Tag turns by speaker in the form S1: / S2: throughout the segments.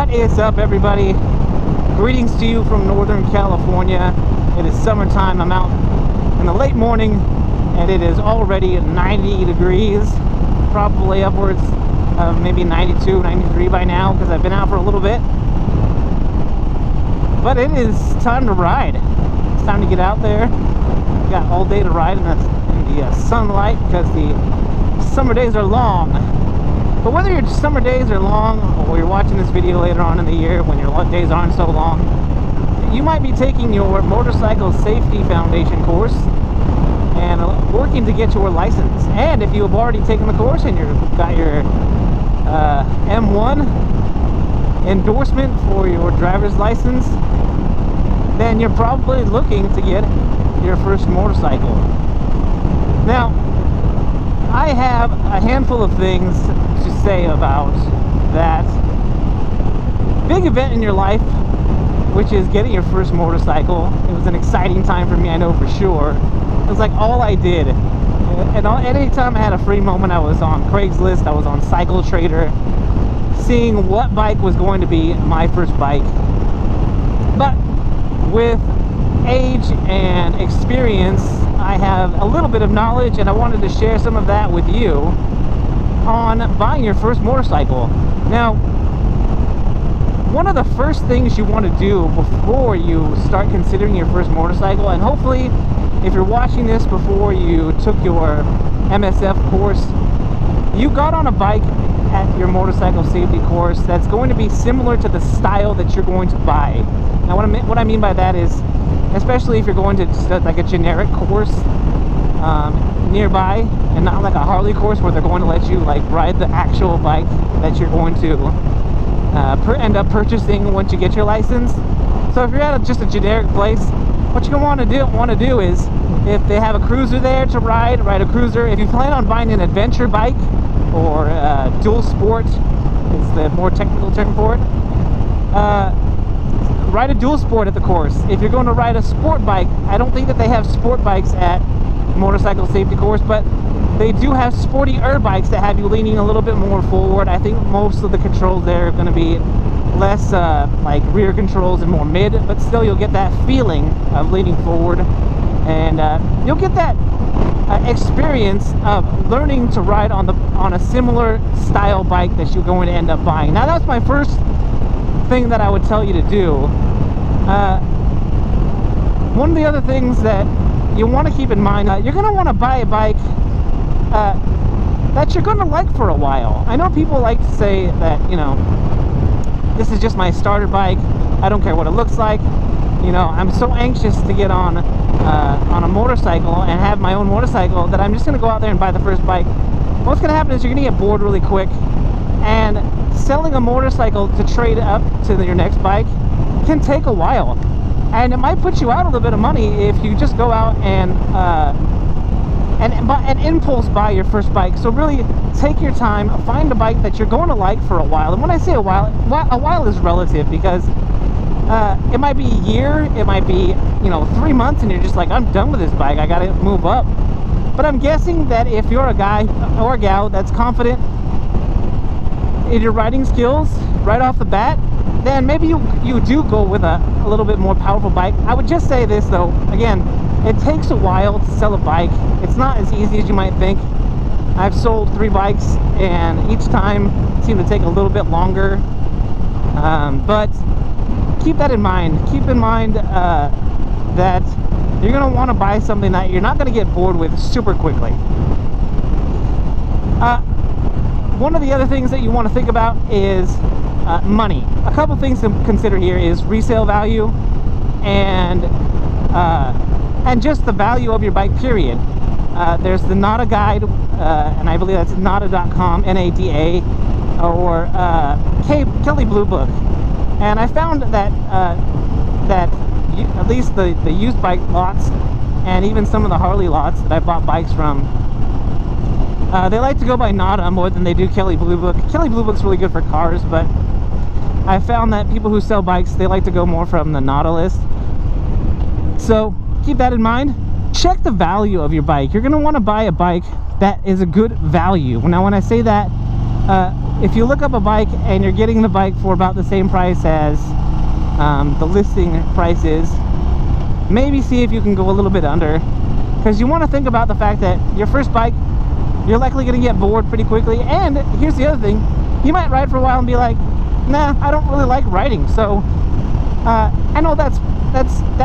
S1: What is up, everybody? Greetings to you from Northern California. It is summertime. I'm out in the late morning and it is already 90 degrees, probably upwards of maybe 92, 93 by now because I've been out for a little bit. But it is time to ride. It's time to get out there. I've got all day to ride in the sunlight because the summer days are long. But whether your summer days are long or you're watching this video later on in the year when your days aren't so long, you might be taking your motorcycle safety foundation course and working to get your license. And if you have already taken the course and you've got your M1 endorsement for your driver's license, then you're probably looking to get your first motorcycle. Now, I have a handful of things to say about that big event in your life, which is getting your first motorcycle. It was an exciting time for me, I know for sure. It was like all I did. And any time I had a free moment, I was on Craigslist, I was on Cycle Trader, seeing what bike was going to be my first bike. But with age and experience, I have a little bit of knowledge, and I wanted to share some of that with you on buying your first motorcycle. Now, one of the first things you want to do before you start considering your first motorcycle, and hopefully if you're watching this before you took your MSF course, you got on a bike at your motorcycle safety course that's going to be similar to the style that you're going to buy. Now what I mean by that is, especially if you're going to just like a generic course nearby and not like a Harley course where they're going to let you like ride the actual bike that you're going to end up purchasing once you get your license. So if you're at just a generic place, what you're going to want to do is, if they have a cruiser there to ride a cruiser. If you plan on buying an adventure bike or dual sport is the more technical term for it, ride a dual sport at the course. If you're going to ride a sport bike, I don't think that they have sport bikes at motorcycle safety course, but they do have sporty-er bikes that have you leaning a little bit more forward. I think most of the controls there are going to be less like rear controls and more mid, but still you'll get that feeling of leaning forward, and you'll get that experience of learning to ride on a similar style bike that you're going to end up buying. Now that's my first thing that I would tell you to do. One of the other things that you want to keep in mind, you're going to want to buy a bike that you're going to like for a while. I know people like to say that, you know, this is just my starter bike, I don't care what it looks like, you know, I'm so anxious to get on a motorcycle and have my own motorcycle that I'm just going to go out there and buy the first bike. What's going to happen is you're going to get bored really quick, and selling a motorcycle to trade up to your next bike can take a while, and it might put you out a little bit of money if you just go out and impulse buy your first bike. So really take your time, find a bike that you're going to like for a while. And when I say a while is relative, because it might be a year, it might be, you know, 3 months, and you're just like, I'm done with this bike, I gotta move up. But I'm guessing that if you're a guy or a gal that's confident in your riding skills right off the bat, then maybe you do go with a little bit more powerful bike. I would just say this though, again, it takes a while to sell a bike. It's not as easy as you might think. I've sold 3 bikes, and each time it seemed to take a little bit longer. But keep that in mind. Keep in mind that you're going to want to buy something that you're not going to get bored with super quickly. One of the other things that you want to think about is money. A couple things to consider here is resale value and just the value of your bike, period. There's the NADA guide, and I believe that's nada.com, N-A-D-A, or Kelly Blue Book. And I found that at least the used bike lots, and even some of the Harley lots that I bought bikes from, they like to go by NADA more than they do Kelly Blue Book. Kelly Blue Book's really good for cars, but I found that people who sell bikes, they like to go more from the NADA list. So keep that in mind. Check the value of your bike. You're going to want to buy a bike that is a good value. Now when I say that, if you look up a bike and you're getting the bike for about the same price as the listing price is, maybe see if you can go a little bit under, because you want to think about the fact that your first bike, you're likely going to get bored pretty quickly. And here's the other thing, you might ride for a while and be like, nah, I don't really like riding. So I know that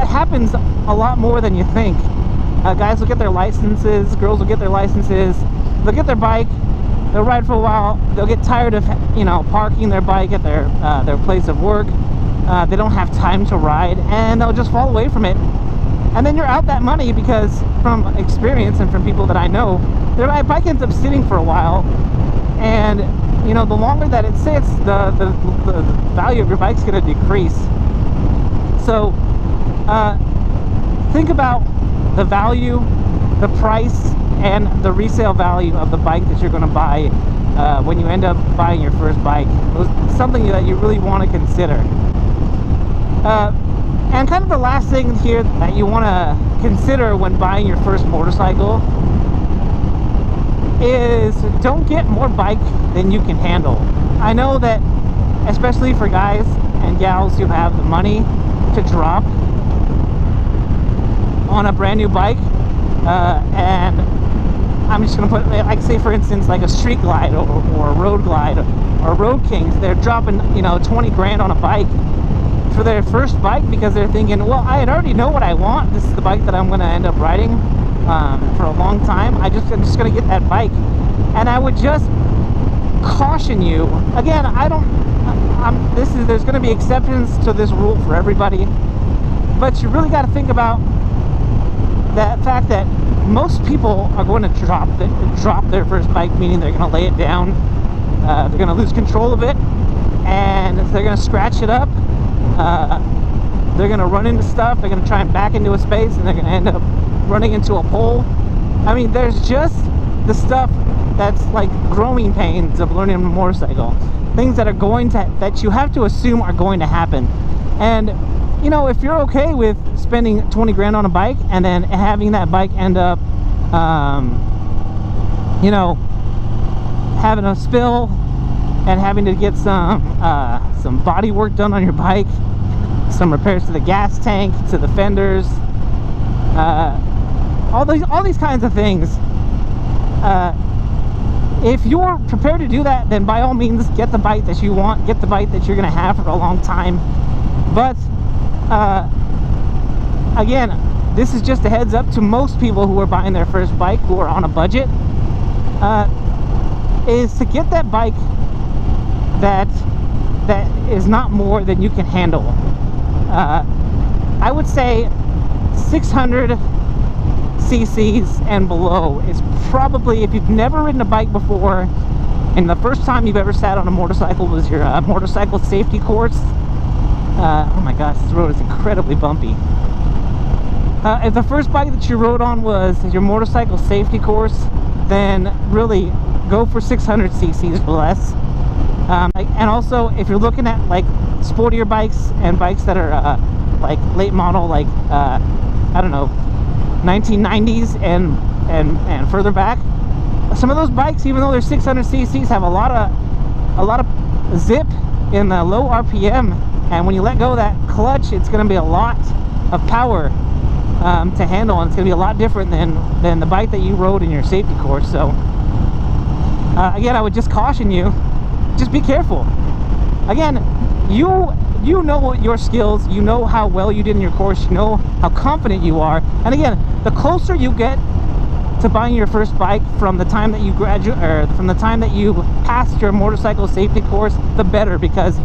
S1: happens a lot more than you think. Guys will get their licenses, girls will get their licenses, they'll get their bike, they'll ride for a while, they'll get tired of, you know, parking their bike at their place of work. They don't have time to ride, and they'll just fall away from it. And then you're out that money, because from experience and from people that I know, their bike ends up sitting for a while, and you know, the longer that it sits, the value of your bike's going to decrease. So think about the value, the price, and the resale value of the bike that you're going to buy when you end up buying your first bike. It's something that you really want to consider. And kind of the last thing here that you want to consider when buying your first motorcycle is don't get more bike than you can handle. I know that, especially for guys and gals who have the money to drop on a brand new bike, and I'm just going to put, like, say for instance, like a Street Glide or a Road Glide or Road Kings, they're dropping, you know, 20 grand on a bike for their first bike, because they're thinking, well, I already know what I want. This is the bike that I'm going to end up riding for a long time. I'm just going to get that bike. And I would just caution you, again, there's going to be exceptions to this rule for everybody, but you really got to think about that fact that most people are going to drop their first bike, meaning they're going to lay it down, they're going to lose control of it, and they're going to scratch it up. They're going to run into stuff, they're going to try and back into a space, and they're going to end up running into a pole. I mean, there's just the stuff that's like growing pains of learning a motorcycle. Things that that you have to assume are going to happen. And, you know, if you're okay with spending 20 grand on a bike and then having that bike end up, you know, having a spill and having to get some body work done on your bike, some repairs to the gas tank, to the fenders, all these kinds of things. If you're prepared to do that, then by all means get the bike that you want, get the bike that you're going to have for a long time. But again, this is just a heads up to most people who are buying their first bike, who are on a budget, is to get that bike that is not more than you can handle. I would say 600 cc's and below is probably, if you've never ridden a bike before and the first time you've ever sat on a motorcycle was your motorcycle safety course. Oh my gosh, this road is incredibly bumpy. If the first bike that you rode on was your motorcycle safety course, then really go for 600 cc's or less. And also, if you're looking at like sportier bikes and bikes that are like late model, like I don't know, 1990s and further back, some of those bikes, even though they're 600 cc's, have a lot of zip in the low RPM, and when you let go of that clutch, it's going to be a lot of power to handle, and it's going to be a lot different than the bike that you rode in your safety course. So again, I would just caution you, just be careful. Again, you know your skills, you know how well you did in your course, you know how confident you are. And again, the closer you get to buying your first bike from the time that you graduate, or from the time that you passed your motorcycle safety course, the better, because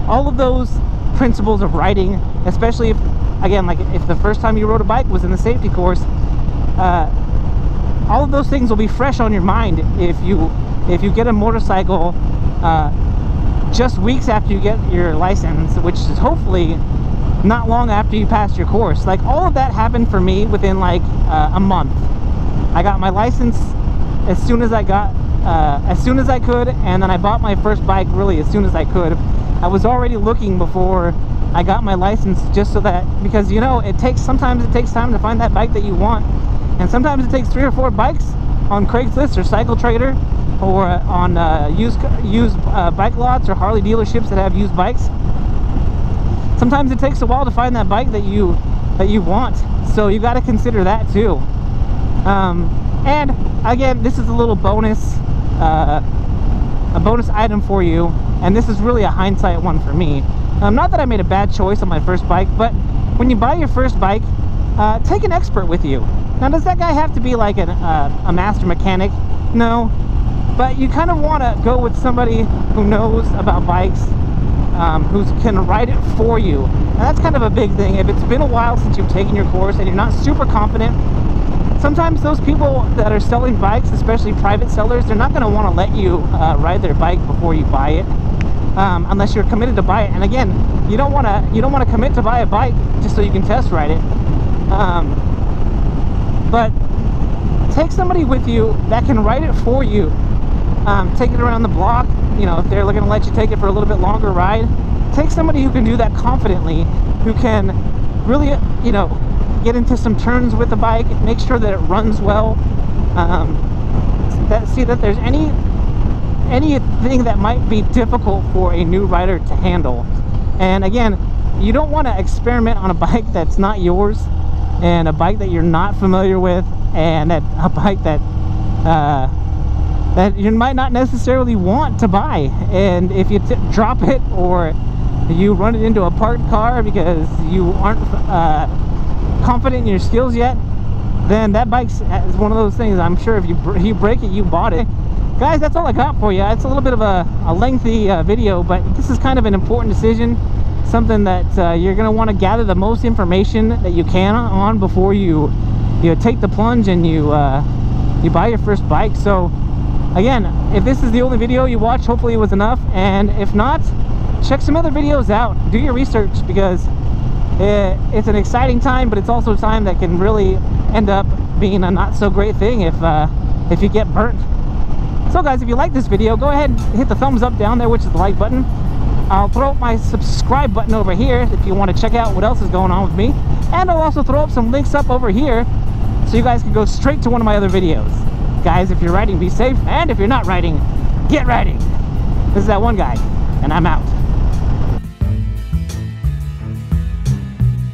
S1: all of those principles of riding, especially if, again, like if the first time you rode a bike was in the safety course, all of those things will be fresh on your mind if you get a motorcycle just weeks after you get your license, which is hopefully not long after you pass your course. Like, all of that happened for me within like a month. I got my license as soon as I could, and then I bought my first bike really as soon as I could. I was already looking before I got my license, just so that, because you know, sometimes it takes time to find that bike that you want, and sometimes it takes 3 or 4 bikes on Craigslist or Cycle Trader or on used bike lots or Harley dealerships that have used bikes, sometimes it takes a while to find that bike that you want. So you got to consider that too. And again, this is a little bonus, a bonus item for you, and this is really a hindsight one for me. Not that I made a bad choice on my first bike, but when you buy your first bike, take an expert with you. Now, does that guy have to be like a master mechanic? No, but you kind of want to go with somebody who knows about bikes, who can ride it for you. And that's kind of a big thing. If it's been a while since you've taken your course and you're not super confident, sometimes those people that are selling bikes, especially private sellers, they're not going to want to let you ride their bike before you buy it, unless you're committed to buy it. And again, you don't want to commit to buy a bike just so you can test ride it. But take somebody with you that can ride it for you. Take it around the block. You know, if they're going to let you take it for a little bit longer ride, take somebody who can do that confidently, who can really, you know, get into some turns with the bike, make sure that it runs well, see that there's anything that might be difficult for a new rider to handle. And again, you don't want to experiment on a bike that's not yours, and a bike that you're not familiar with, and a bike that that you might not necessarily want to buy. And if you drop it, or you run it into a parked car because you aren't confident in your skills yet, then that bike is one of those things. I'm sure if you break it, you bought it. Guys, that's all I got for you. It's a little bit of a lengthy video, but this is kind of an important decision, something that you're going to want to gather the most information that you can on before you take the plunge and you buy your first bike. So again, if this is the only video you watch, hopefully it was enough, and if not, check some other videos out. Do your research, because it's an exciting time, but it's also a time that can really end up being a not so great thing if you get burnt. So guys, if you like this video, go ahead and hit the thumbs up down there, which is the like button. I'll throw up my subscribe button over here if you want to check out what else is going on with me, and I'll also throw up some links up over here so you guys can go straight to one of my other videos. Guys, if you're riding, be safe, and if you're not riding, get riding. This is that one guy, and I'm out.